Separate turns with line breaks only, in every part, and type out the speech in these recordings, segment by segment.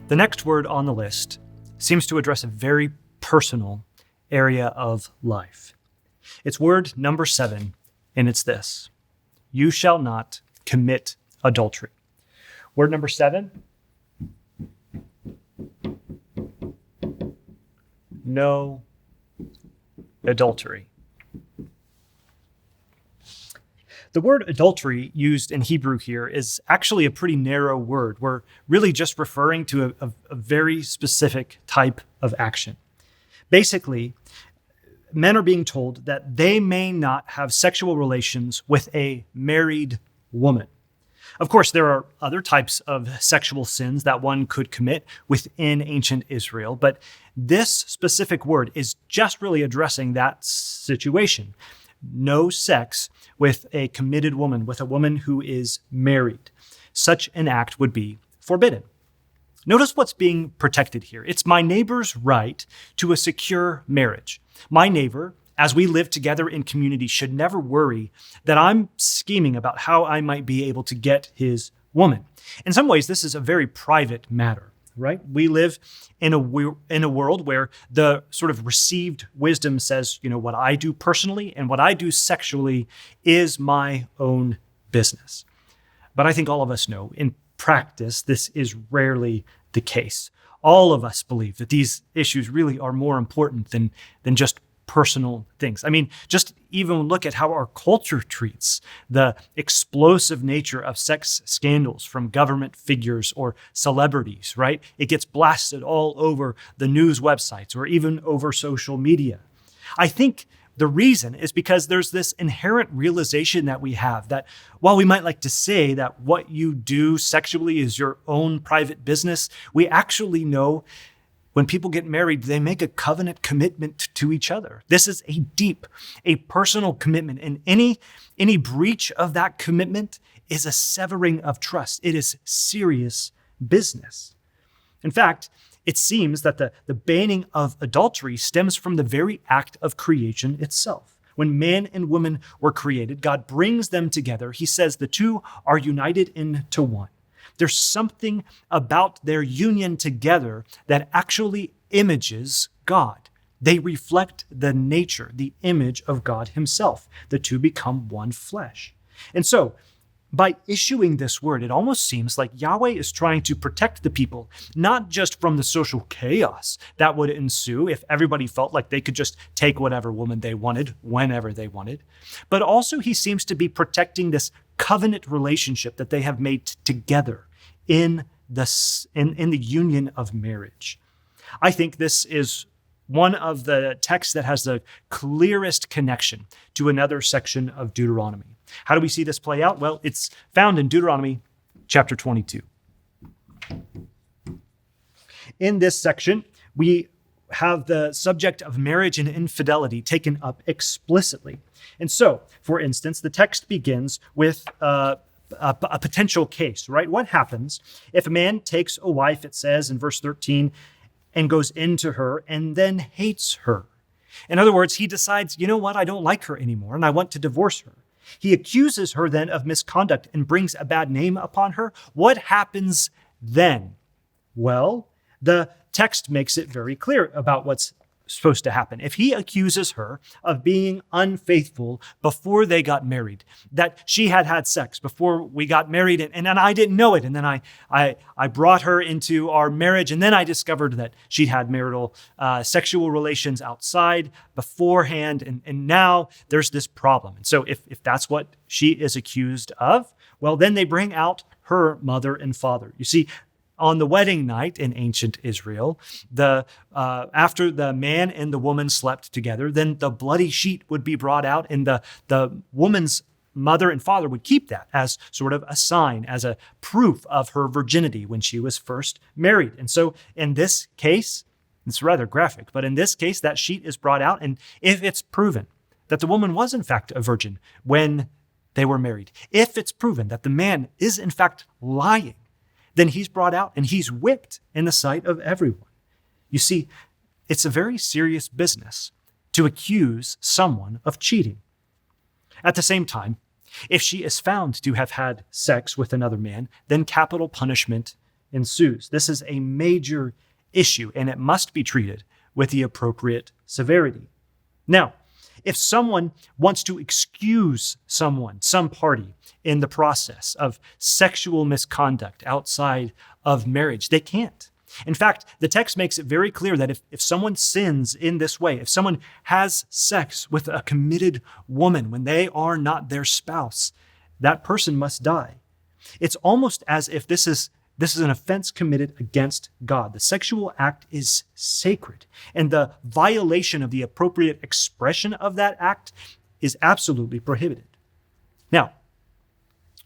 The next word on the list seems to address a very personal area of life. It's word number 7, and it's this: you shall not commit adultery. Word number 7, no adultery. The word adultery used in Hebrew here is actually a pretty narrow word. We're really just referring to a very specific type of action. Basically, men are being told that they may not have sexual relations with a married woman. Of course, there are other types of sexual sins that one could commit within ancient Israel, but this specific word is just really addressing that situation. No sex with a committed woman, with a woman who is married. Such an act would be forbidden. Notice what's being protected here. It's my neighbor's right to a secure marriage. My neighbor, as we live together in community, should never worry that I'm scheming about how I might be able to get his woman. In some ways, this is a very private matter, right? We live in a world where the sort of received wisdom says, what I do personally and what I do sexually is my own business. But I think all of us know in practice, this is rarely the case. All of us believe that these issues really are more important than just personal things. I mean, just even look at how our culture treats the explosive nature of sex scandals from government figures or celebrities, right? It gets blasted all over the news websites or even over social media. I think the reason is because there's this inherent realization that we have that while we might like to say that what you do sexually is your own private business, we actually know when people get married, they make a covenant commitment to each other. This is a personal commitment, and any breach of that commitment is a severing of trust. It is serious business. In fact, it seems that the banning of adultery stems from the very act of creation itself. When man and woman were created, God brings them together. He says the two are united into one. There's something about their union together that actually images God. They reflect the nature, the image of God himself. The two become one flesh. And so, by issuing this word, it almost seems like Yahweh is trying to protect the people, not just from the social chaos that would ensue if everybody felt like they could just take whatever woman they wanted, whenever they wanted, but also he seems to be protecting this covenant relationship that they have made together in the union of marriage. I think this is one of the texts that has the clearest connection to another section of Deuteronomy. How do we see this play out? Well, it's found in Deuteronomy chapter 22. In this section, we have the subject of marriage and infidelity taken up explicitly. And so, for instance, the text begins with a potential case, right? What happens if a man takes a wife, it says in verse 13, and goes into her and then hates her? In other words, he decides, I don't like her anymore and I want to divorce her. He accuses her then of misconduct and brings a bad name upon her. What happens then? Well, the text makes it very clear about what's supposed to happen. If he accuses her of being unfaithful before they got married, that she had sex before we got married and I didn't know it, and then I brought her into our marriage, and then I discovered that she'd had marital sexual relations outside beforehand, and now there's this problem. And so if that's what she is accused of, well, then they bring out her mother and father. You see, on the wedding night in ancient Israel, after the man and the woman slept together, then the bloody sheet would be brought out, and the woman's mother and father would keep that as sort of a sign, as a proof of her virginity when she was first married. And so in this case, it's rather graphic, but in this case, that sheet is brought out, and if it's proven that the woman was in fact a virgin when they were married, if it's proven that the man is in fact lying, then he's brought out and he's whipped in the sight of everyone. You see, it's a very serious business to accuse someone of cheating. At the same time, if she is found to have had sex with another man, then capital punishment ensues. This is a major issue, and it must be treated with the appropriate severity. Now, if someone wants to excuse someone, some party, in the process of sexual misconduct outside of marriage, they can't. In fact, the text makes it very clear that if someone sins in this way, if someone has sex with a committed woman when they are not their spouse, that person must die. It's almost as if this is an offense committed against God. The sexual act is sacred, and the violation of the appropriate expression of that act is absolutely prohibited. Now,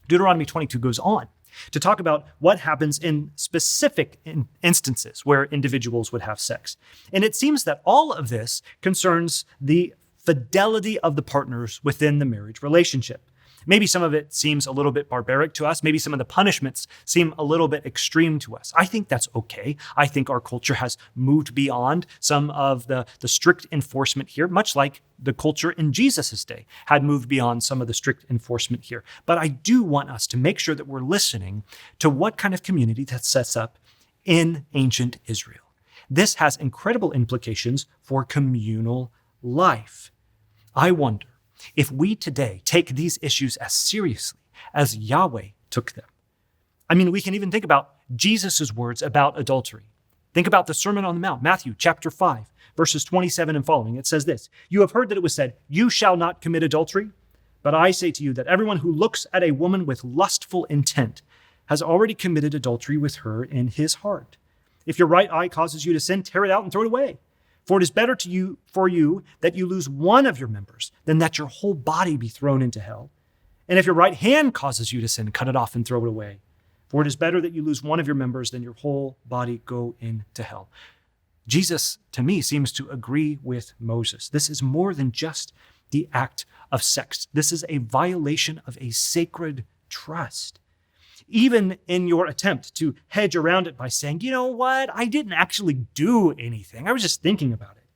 Deuteronomy 22 goes on to talk about what happens in specific instances where individuals would have sex. And it seems that all of this concerns the fidelity of the partners within the marriage relationship. Maybe some of it seems a little bit barbaric to us. Maybe some of the punishments seem a little bit extreme to us. I think that's okay. I think our culture has moved beyond some of the strict enforcement here, much like the culture in Jesus' day had moved beyond some of the strict enforcement here. But I do want us to make sure that we're listening to what kind of community that sets up in ancient Israel. This has incredible implications for communal life. I wonder if we today take these issues as seriously as Yahweh took them. I mean, we can even think about Jesus' words about adultery. Think about the Sermon on the Mount, Matthew chapter 5, verses 27 and following. It says this, "You have heard that it was said, 'You shall not commit adultery.' But I say to you that everyone who looks at a woman with lustful intent has already committed adultery with her in his heart. If your right eye causes you to sin, tear it out and throw it away. For it is better for you that you lose one of your members than that your whole body be thrown into hell. And if your right hand causes you to sin, cut it off and throw it away. For it is better that you lose one of your members than your whole body go into hell." Jesus, to me, seems to agree with Moses. This is more than just the act of sex. This is a violation of a sacred trust. Even in your attempt to hedge around it by saying, "You know what, I didn't actually do anything. I was just thinking about it."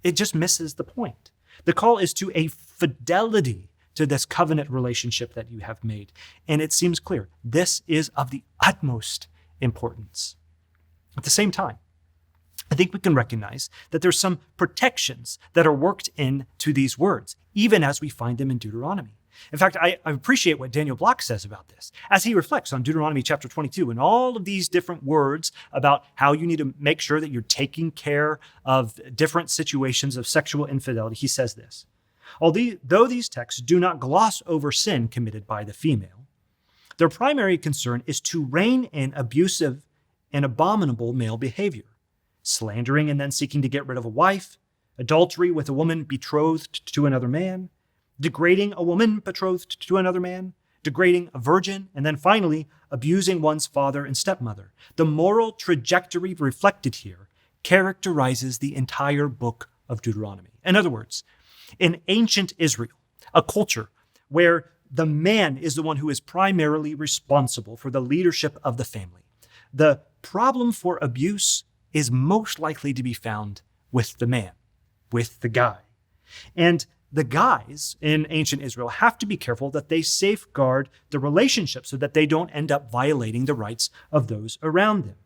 It just misses the point. The call is to a fidelity to this covenant relationship that you have made. And it seems clear this is of the utmost importance. At the same time, I think we can recognize that there's some protections that are worked into these words, even as we find them in Deuteronomy. In fact, I appreciate what Daniel Block says about this as he reflects on Deuteronomy chapter 22 and all of these different words about how you need to make sure that you're taking care of different situations of sexual infidelity. He says this, "Though these texts do not gloss over sin committed by the female, their primary concern is to rein in abusive and abominable male behavior, slandering and then seeking to get rid of a wife, adultery with a woman betrothed to another man, degrading a woman betrothed to another man, degrading a virgin, and then finally, abusing one's father and stepmother." The moral trajectory reflected here characterizes the entire book of Deuteronomy. In other words, in ancient Israel, a culture where the man is the one who is primarily responsible for the leadership of the family, the problem for abuse is most likely to be found with the man, with the guy. And the guys in ancient Israel have to be careful that they safeguard the relationship so that they don't end up violating the rights of those around them.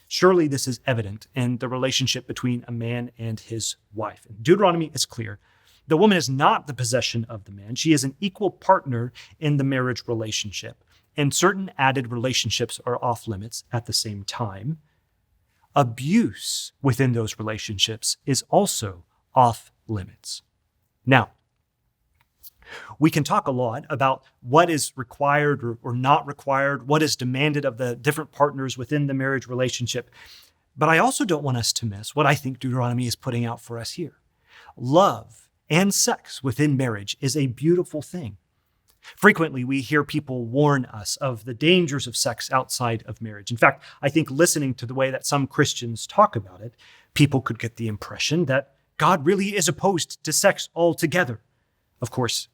Surely this is evident in the relationship between a man and his wife. And Deuteronomy is clear. The woman is not the possession of the man. She is an equal partner in the marriage relationship, and certain added relationships are off limits at the same time. Abuse within those relationships is also off limits. Now, we can talk a lot about what is required or not required, what is demanded of the different partners within the marriage relationship. But I also don't want us to miss what I think Deuteronomy is putting out for us here. Love and sex within marriage is a beautiful thing. Frequently, we hear people warn us of the dangers of sex outside of marriage. In fact, I think listening to the way that some Christians talk about it, people could get the impression that God really is opposed to sex altogether. Of course,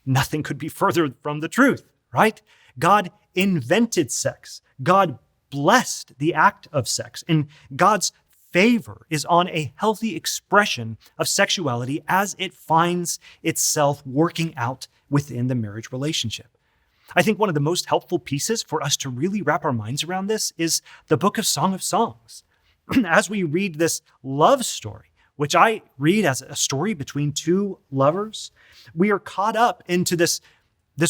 nothing could be further from the truth, right? God invented sex. God blessed the act of sex. And God's favor is on a healthy expression of sexuality as it finds itself working out within the marriage relationship. I think one of the most helpful pieces for us to really wrap our minds around this is the book of Song of Songs. As we read this love story, which I read as a story between two lovers, we are caught up into this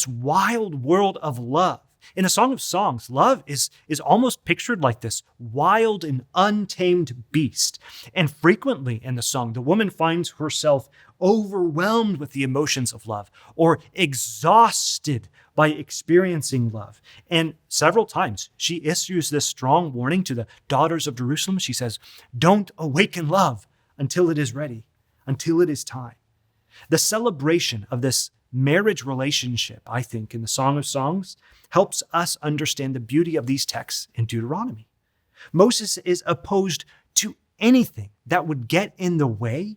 wild world of love. In a Song of Songs, love is almost pictured like this wild and untamed beast. And frequently in the song, the woman finds herself overwhelmed with the emotions of love or exhausted by experiencing love. And several times she issues this strong warning to the daughters of Jerusalem. She says, "Don't awaken love until it is ready, until it is time." The celebration of this marriage relationship, I think, in the Song of Songs, helps us understand the beauty of these texts in Deuteronomy. Moses is opposed to anything that would get in the way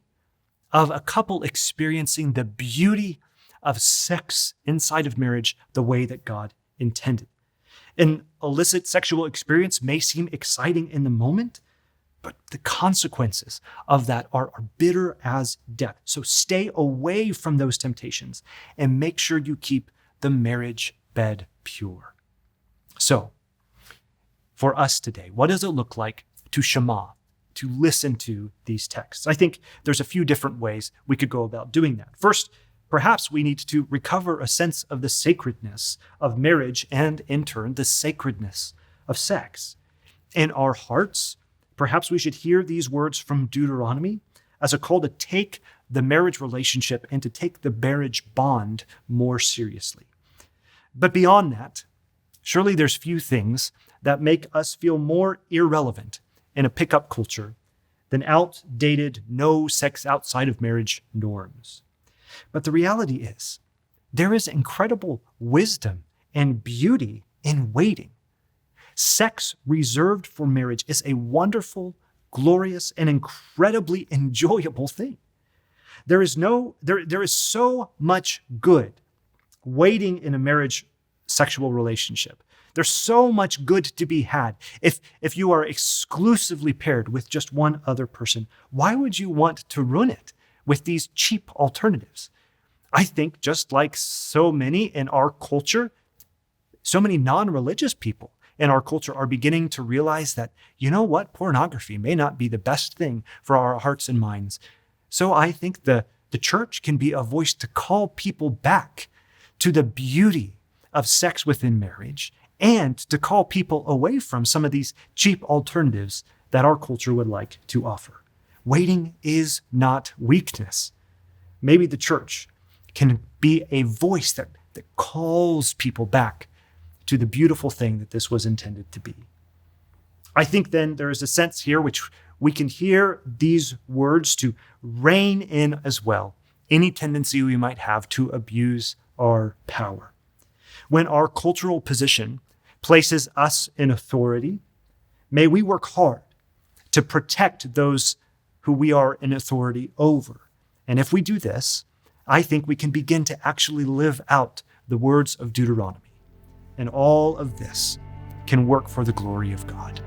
of a couple experiencing the beauty of sex inside of marriage the way that God intended. An illicit sexual experience may seem exciting in the moment, but the consequences of that are bitter as death. So stay away from those temptations and make sure you keep the marriage bed pure. So, for us today, what does it look like to shema, to listen to these texts? I think there's a few different ways we could go about doing that. First, perhaps we need to recover a sense of the sacredness of marriage and, in turn, the sacredness of sex. In our hearts, perhaps we should hear these words from Deuteronomy as a call to take the marriage relationship and to take the marriage bond more seriously. But beyond that, surely there's few things that make us feel more irrelevant in a pickup culture than outdated, no sex outside of marriage norms. But the reality is, there is incredible wisdom and beauty in waiting. Sex reserved for marriage is a wonderful, glorious, and incredibly enjoyable thing. There is so much good waiting in a marriage sexual relationship. There's so much good to be had. If you are exclusively paired with just one other person, why would you want to ruin it with these cheap alternatives? I think just like so many in our culture, so many non-religious people in our culture are beginning to realize that, you know what, pornography may not be the best thing for our hearts and minds. So I think the church can be a voice to call people back to the beauty of sex within marriage and to call people away from some of these cheap alternatives that our culture would like to offer. Waiting is not weakness. Maybe the church can be a voice that calls people back to the beautiful thing that this was intended to be. I think then there is a sense here which we can hear these words to rein in as well any tendency we might have to abuse our power. When our cultural position places us in authority, may we work hard to protect those who we are in authority over. And if we do this, I think we can begin to actually live out the words of Deuteronomy. And all of this can work for the glory of God.